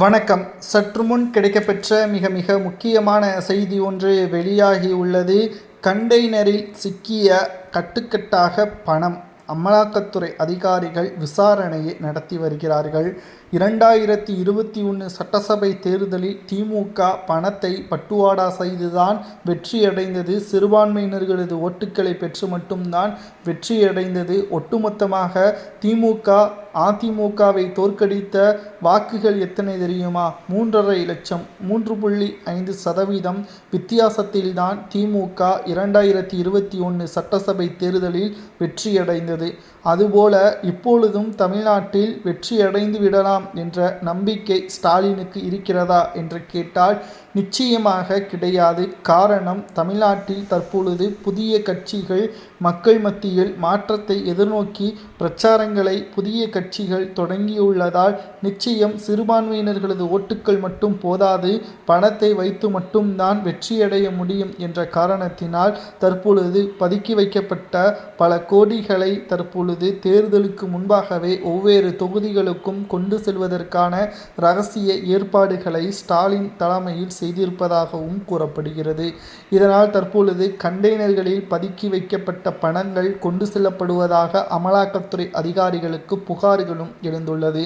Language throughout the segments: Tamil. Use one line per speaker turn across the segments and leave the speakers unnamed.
வணக்கம். சற்றுமுன் கிடைக்கப்பெற்ற மிக முக்கியமான செய்தி ஒன்று வெளியாகியுள்ளது. கண்டெய்னரில் சிக்கிய கட்டுக்கட்டாக பணம். அமலாக்கத்துறை அதிகாரிகள் விசாரணையை நடத்தி வருகிறார்கள். 2021 சட்டசபை தேர்தலில் திமுக பணத்தை பட்டுவாடா செய்துதான் வெற்றியடைந்தது. சிறுபான்மையினர்களது ஓட்டுக்களை பெற்று மட்டும்தான் வெற்றியடைந்தது. ஒட்டுமொத்தமாக திமுக அதிமுகவை தோற்கடித்த வாக்குகள் எத்தனை தெரியுமா? 3.5 லட்சம். 3.5% வித்தியாசத்தில்தான் திமுக 2021 சட்டசபை தேர்தலில் வெற்றியடைந்தது. அதுபோல இப்பொழுதும் தமிழ்நாட்டில் வெற்றியடைந்து விடலாம் என்ற நம்பிக்கை ஸ்டாலினுக்கு இருக்கிறதா என்று கேட்டால் நிச்சயமாக கிடையாது. காரணம், தமிழ்நாட்டில் தற்பொழுது புதிய கட்சிகள் மக்கள் மத்தியில் மாற்றத்தை எதிர்நோக்கி பிரச்சாரங்களை புதிய கட்சிகள் தொடங்கியுள்ளதால் நிச்சயம் சிறுபான்மையினர்களது ஓட்டுக்கள் மட்டும் போதாது, பணத்தை வைத்து மட்டும்தான் வெற்றியடைய முடியும் என்ற காரணத்தினால் தற்பொழுது பதுக்கி வைக்கப்பட்ட பல கோடிகளை தற்பொழுது தேர்தலுக்கு முன்பாகவே ஒவ்வொரு தொகுதிகளுக்கும் கொண்டு செல்வதற்கான இரகசிய ஏற்பாடுகளை ஸ்டாலின் தலைமையில் செய்திருப்பதாகவும் கூறப்படுகிறது. இதனால் தற்பொழுது கண்டெய்னர்களில் பதுக்கி வைக்கப்பட்ட பணங்கள் கொண்டு செல்லப்படுவதாக அமலாக்கத்துறை அதிகாரிகளுக்கு புகார்களும் எழுந்துள்ளது.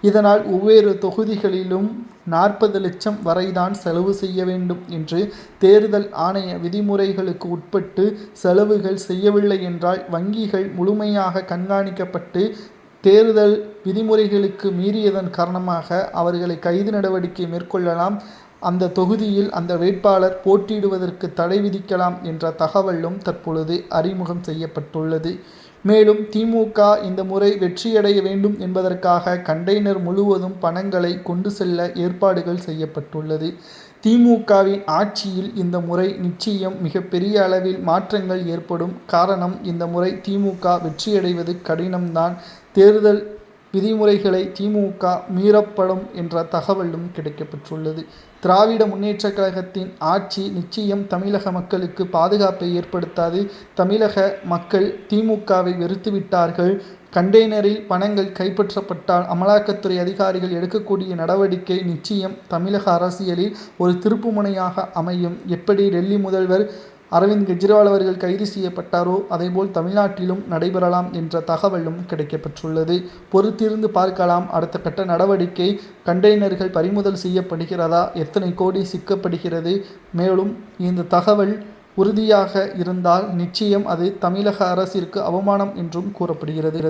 இதனால் ஒவ்வொரு தொகுதிகளிலும் 40 லட்சம் வரைதான் செலவு செய்ய வேண்டும் என்று தேர்தல் ஆணைய விதிமுறைகளுக்கு உட்பட்டு செலவுகள் செய்யவில்லை என்றால் வங்கிகள் முழுமையாக கண்காணிக்கப்பட்டு தேர்தல் விதிமுறைகளுக்கு மீறியதன் காரணமாக அவர்களை கைது நடவடிக்கை மேற்கொள்ளலாம், அந்த தொகுதியில் அந்த வேட்பாளர் போட்டியிடுவதற்கு தடை விதிக்கலாம் என்ற தகவலும் தற்பொழுது அறிமுகம் செய்யப்பட்டுள்ளது. மேலும் திமுக இந்த முறை வெற்றியடைய வேண்டும் என்பதற்காக கண்டெய்னர் முழுவதும் பணங்களை கொண்டு செல்ல ஏற்பாடுகள் செய்யப்பட்டுள்ளது. திமுகவின் ஆட்சியில் இந்த முறை நிச்சயம் மிகப்பெரிய அளவில் மாற்றங்கள் ஏற்படும். காரணம், இந்த முறை திமுக வெற்றியடைவது கடினம்தான். தேர்தல் விதிமுறைகளை திமுக மீறப்படும் என்ற தகவலும் கிடைக்கப்பெற்றுள்ளது. திராவிட முன்னேற்ற கழகத்தின் ஆட்சி நிச்சயம் தமிழக மக்களுக்கு பாதுகாப்பை ஏற்படுத்தாது. தமிழக மக்கள் திமுகவை வெறுத்துவிட்டார்கள். கண்டெய்னரில் பணங்கள் கைப்பற்றப்பட்டால் அமலாக்கத்துறை அதிகாரிகள் எடுக்கக்கூடிய நடவடிக்கை நிச்சயம் தமிழக அரசியலில் ஒரு திருப்புமுனையாக அமையும். எப்படி டெல்லி முதல்வர் அரவிந்த் கெஜ்ரிவால் அவர்கள் கைது செய்யப்பட்டாரோ அதேபோல் தமிழ்நாட்டிலும் நடைபெறலாம் என்ற தகவலும் கிடைக்கப்பெற்றுள்ளது. பொறுத்திருந்து பார்க்கலாம் அடுத்த கட்ட நடவடிக்கை. கண்டெய்னர்கள் பறிமுதல் செய்யப்படுகிறதா? எத்தனை கோடி சிக்கப்படுகிறது? மேலும் இந்த தகவல் உறுதியாக இருந்தால் நிச்சயம் அது தமிழக அரசிற்கு அவமானம் என்றும் கூறப்படுகிறது.